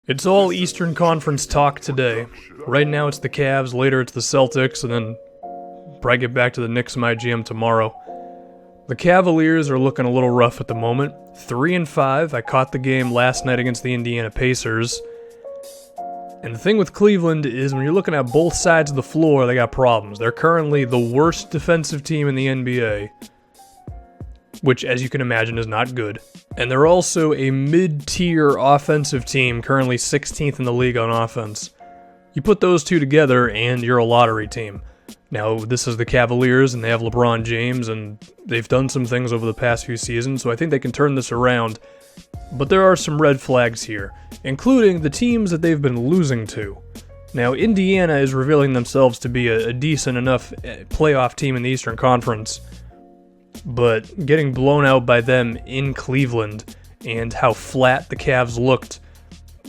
It's all Eastern Conference talk today. Right now it's the Cavs, later it's the Celtics, and then probably get back to the Knicks and my GM tomorrow. The Cavaliers are looking a little rough at the moment. 3-5. I caught the game last night against the Indiana Pacers. And the thing with Cleveland is when you're looking at both sides of the floor, they got problems. They're currently the worst defensive team in the NBA, which, as you can imagine, is not good. And they're also a mid-tier offensive team, currently 16th in the league on offense. You put those two together, and you're a lottery team. Now, this is the Cavaliers, and they have LeBron James, and they've done some things over the past few seasons, so I think they can turn this around. But there are some red flags here, including the teams that they've been losing to. Now, Indiana is revealing themselves to be a decent enough playoff team in the Eastern Conference, but getting blown out by them in Cleveland and how flat the Cavs looked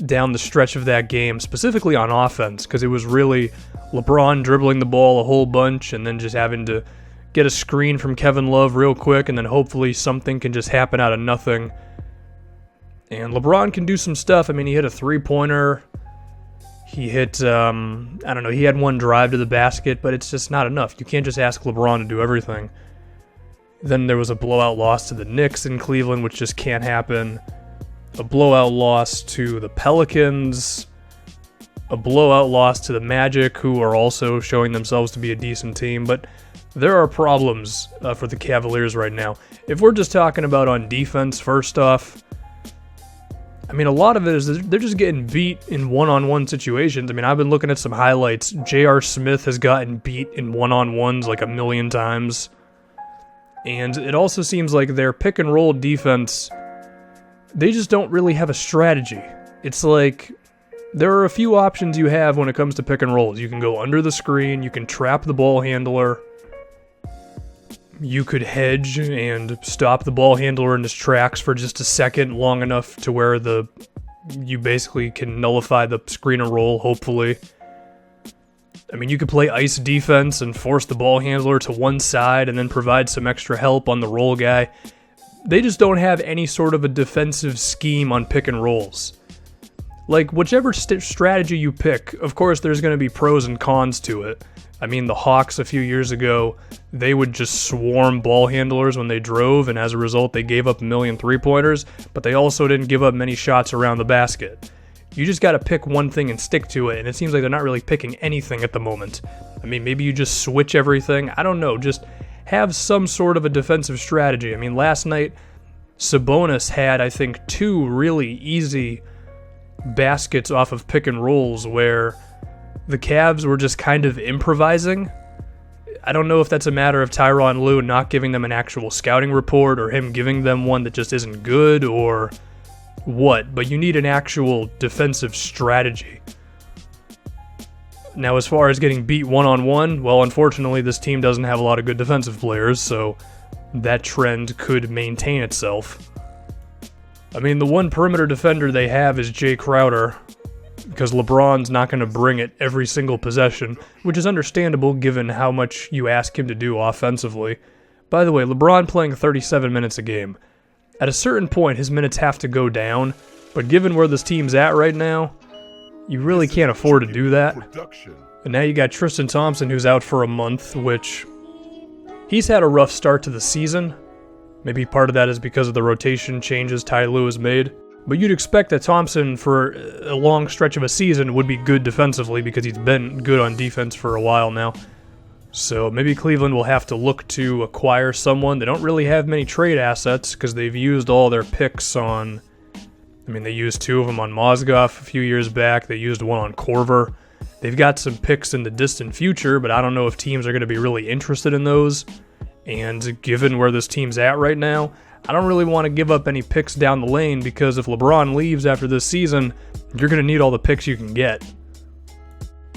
down the stretch of that game, specifically on offense, because it was really LeBron dribbling the ball a whole bunch and then just having to get a screen from Kevin Love real quick, and then hopefully something can just happen out of nothing. And LeBron can do some stuff. I mean, he hit a three-pointer. He hit, he had one drive to the basket, but it's just not enough. You can't just ask LeBron to do everything. Then there was a blowout loss to the Knicks in Cleveland, which just can't happen. A blowout loss to the Pelicans. A blowout loss to the Magic, who are also showing themselves to be a decent team. But there are problems for the Cavaliers right now. If we're just talking about on defense, first off, I mean, a lot of it is they're just getting beat in one-on-one situations. I mean, I've been looking at some highlights. J.R. Smith has gotten beat in one-on-ones like a million times. And it also seems like their pick-and-roll defense, they just don't really have a strategy. It's like there are a few options you have when it comes to pick-and-rolls. You can go under the screen, you can trap the ball handler, you could hedge and stop the ball handler in his tracks for just a second, long enough to where you basically can nullify the screen and roll, hopefully. I mean, you could play ice defense and force the ball handler to one side and then provide some extra help on the roll guy. They just don't have any sort of a defensive scheme on pick and rolls. Like, whichever strategy you pick, of course there's going to be pros and cons to it. I mean, the Hawks a few years ago, they would just swarm ball handlers when they drove, and as a result, they gave up a million three-pointers, but they also didn't give up many shots around the basket. You just got to pick one thing and stick to it, and it seems like they're not really picking anything at the moment. I mean, maybe you just switch everything. I don't know, just have some sort of a defensive strategy. I mean, last night, Sabonis had, I think, 2 really easy baskets off of pick and rolls where the Cavs were just kind of improvising. I don't know if that's a matter of Tyronn Lue not giving them an actual scouting report or him giving them one that just isn't good or what, but you need an actual defensive strategy. Now, as far as getting beat one-on-one, well, unfortunately, this team doesn't have a lot of good defensive players, so that trend could maintain itself. I mean, the one perimeter defender they have is Jay Crowder, because LeBron's not going to bring it every single possession, which is understandable given how much you ask him to do offensively. By the way, LeBron playing 37 minutes a game. At a certain point, his minutes have to go down, but given where this team's at right now, you really can't afford to do that. And now you got Tristan Thompson, who's out for a month, which he's had a rough start to the season. Maybe part of that is because of the rotation changes Ty Lue has made. But you'd expect that Thompson, for a long stretch of a season, would be good defensively because he's been good on defense for a while now. So maybe Cleveland will have to look to acquire someone. They don't really have many trade assets because they've used all their picks on... I mean, they used 2 of them on Mozgov a few years back. They used one on Korver. They've got some picks in the distant future, but I don't know if teams are going to be really interested in those. And given where this team's at right now, I don't really want to give up any picks down the lane because if LeBron leaves after this season, you're going to need all the picks you can get.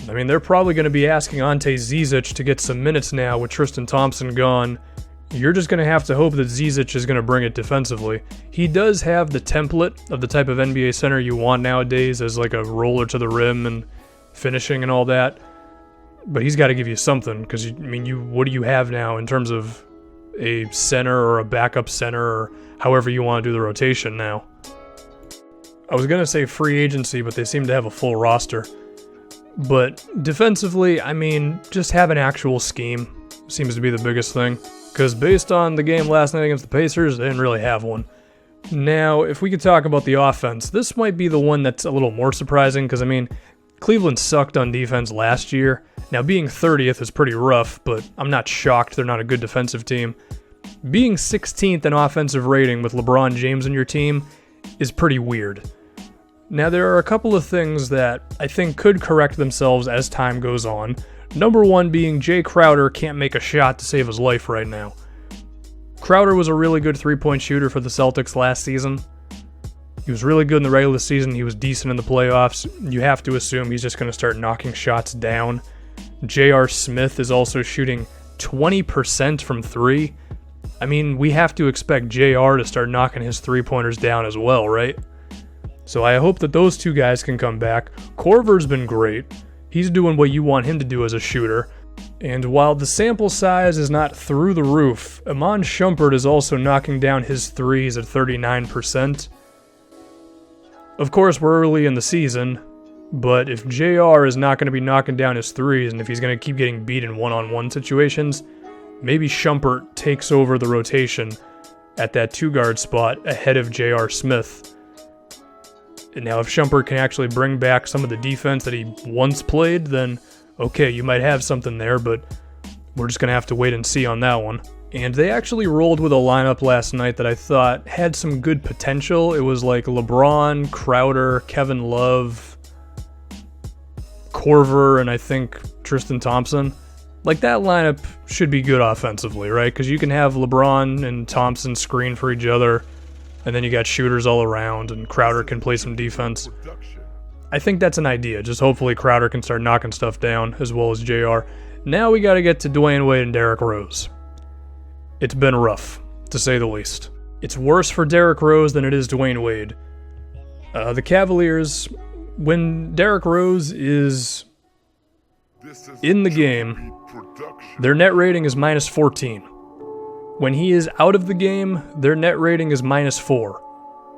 I mean, they're probably going to be asking Ante Zizic to get some minutes now with Tristan Thompson gone. You're just going to have to hope that Zizic is going to bring it defensively. He does have the template of the type of NBA center you want nowadays as like a roller to the rim and finishing and all that. But he's got to give you something because, I mean, what do you have now in terms of a center or a backup center or however you want to do the rotation now? I was going to say free agency, but they seem to have a full roster. But defensively, I mean, just have an actual scheme seems to be the biggest thing. Because based on the game last night against the Pacers, they didn't really have one. Now, if we could talk about the offense, this might be the one that's a little more surprising because, I mean, Cleveland sucked on defense last year. Now, being 30th is pretty rough, but I'm not shocked they're not a good defensive team. Being 16th in offensive rating with LeBron James in your team is pretty weird. Now, there are a couple of things that I think could correct themselves as time goes on. Number one being Jay Crowder can't make a shot to save his life right now. Crowder was a really good three-point shooter for the Celtics last season. He was really good in the regular season. He was decent in the playoffs. You have to assume he's just going to start knocking shots down. J.R. Smith is also shooting 20% from three. I mean, we have to expect J.R. to start knocking his three-pointers down as well, right? So I hope that those two guys can come back. Korver's been great. He's doing what you want him to do as a shooter. And while the sample size is not through the roof, Iman Shumpert is also knocking down his threes at 39%. Of course, we're early in the season, but if JR is not going to be knocking down his threes, and if he's going to keep getting beat in one-on-one situations, maybe Shumpert takes over the rotation at that two-guard spot ahead of J.R. Smith. And now if Shumpert can actually bring back some of the defense that he once played, then okay, you might have something there, but we're just going to have to wait and see on that one. And they actually rolled with a lineup last night that I thought had some good potential. It was like LeBron, Crowder, Kevin Love, Korver, and I think Tristan Thompson. Like, that lineup should be good offensively, right? Because you can have LeBron and Thompson screen for each other, and then you got shooters all around, and Crowder can play some defense. I think that's an idea. Just hopefully Crowder can start knocking stuff down, as well as JR. Now we got to get to Dwayne Wade and Derrick Rose. It's been rough, to say the least. It's worse for Derrick Rose than it is Dwayne Wade. The Cavaliers, when Derrick Rose is in the game, their net rating is minus 14. When he is out of the game, their net rating is minus 4,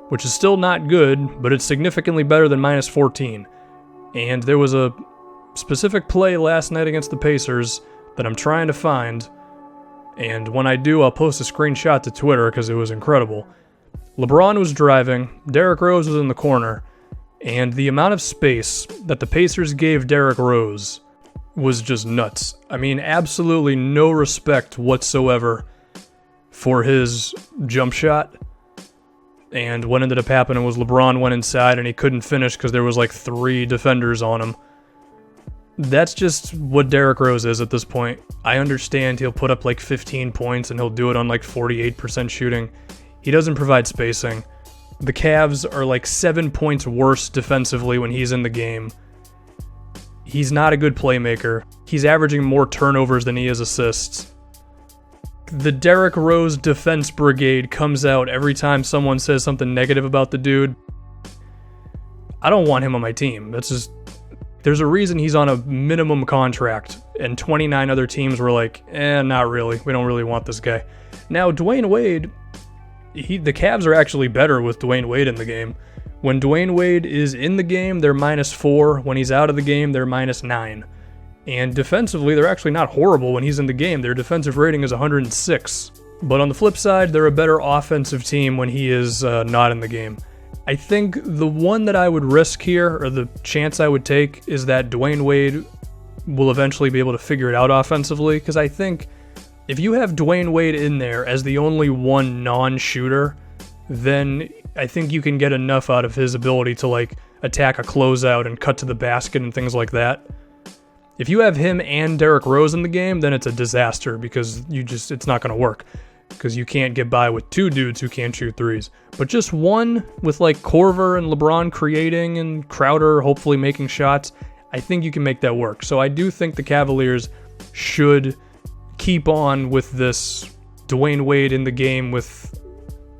which is still not good, but it's significantly better than minus 14. And there was a specific play last night against the Pacers that I'm trying to find, and when I do, I'll post a screenshot to Twitter because it was incredible. LeBron was driving, Derrick Rose was in the corner, and the amount of space that the Pacers gave Derrick Rose was just nuts. I mean, absolutely no respect whatsoever for his jump shot. And what ended up happening was LeBron went inside and he couldn't finish because there was like 3 defenders on him. That's just what Derrick Rose is at this point. I understand he'll put up like 15 points and he'll do it on like 48% shooting. He doesn't provide spacing. The Cavs are like 7 points worse defensively when he's in the game. He's not a good playmaker. He's averaging more turnovers than he is assists. The Derrick Rose defense brigade comes out every time someone says something negative about the dude. I don't want him on my team. That's just... There's a reason he's on a minimum contract, and 29 other teams were like, not really. We don't really want this guy. Now, Dwayne Wade, the Cavs are actually better with Dwayne Wade in the game. When Dwayne Wade is in the game, they're minus 4. When he's out of the game, they're minus 9. And defensively, they're actually not horrible when he's in the game. Their defensive rating is 106. But on the flip side, they're a better offensive team when he is not in the game. I think the one that I would risk here, or the chance I would take, is that Dwayne Wade will eventually be able to figure it out offensively, because I think if you have Dwayne Wade in there as the only one non-shooter, then I think you can get enough out of his ability to like attack a closeout and cut to the basket and things like that. If you have him and Derrick Rose in the game, then it's a disaster because it's not going to work. Because you can't get by with 2 dudes who can't shoot threes. But just one with like Korver and LeBron creating and Crowder hopefully making shots, I think you can make that work. So I do think the Cavaliers should keep on with this Dwayne Wade in the game with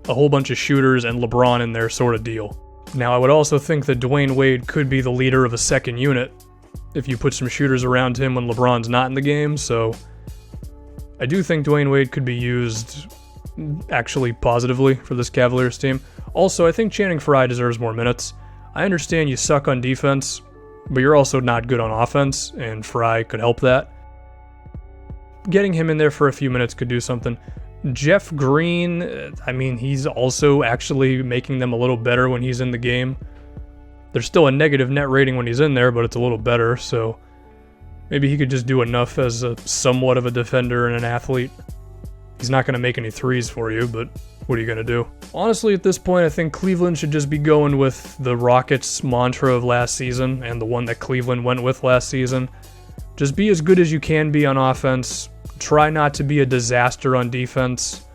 a whole bunch of shooters and LeBron in there sort of deal. Now I would also think that Dwayne Wade could be the leader of a second unit if you put some shooters around him when LeBron's not in the game, so I do think Dwayne Wade could be used actually positively for this Cavaliers team. Also, I think Channing Frye deserves more minutes. I understand you suck on defense, but you're also not good on offense, and Fry could help that. Getting him in there for a few minutes could do something. Jeff Green, I mean, he's also actually making them a little better when he's in the game. There's still a negative net rating when he's in there, but it's a little better, so maybe he could just do enough as a somewhat of a defender and an athlete. He's not going to make any threes for you, but what are you going to do? Honestly, at this point, I think Cleveland should just be going with the Rockets' mantra of last season and the one that Cleveland went with last season. Just be as good as you can be on offense. Try not to be a disaster on defense.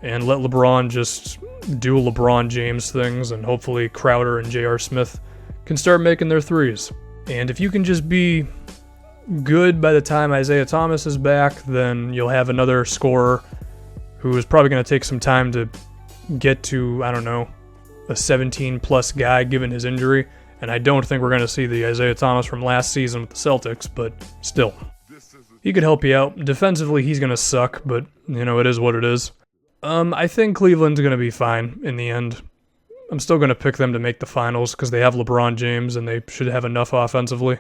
And let LeBron just do LeBron James things, and hopefully Crowder and J.R. Smith can start making their threes. And if you can just be good by the time Isaiah Thomas is back, then you'll have another scorer who is probably going to take some time to get to, I don't know, a 17-plus guy given his injury. And I don't think we're going to see the Isaiah Thomas from last season with the Celtics, but still. He could help you out. Defensively, he's going to suck, but, it is what it is. I think Cleveland's going to be fine in the end. I'm still going to pick them to make the finals because they have LeBron James and they should have enough offensively.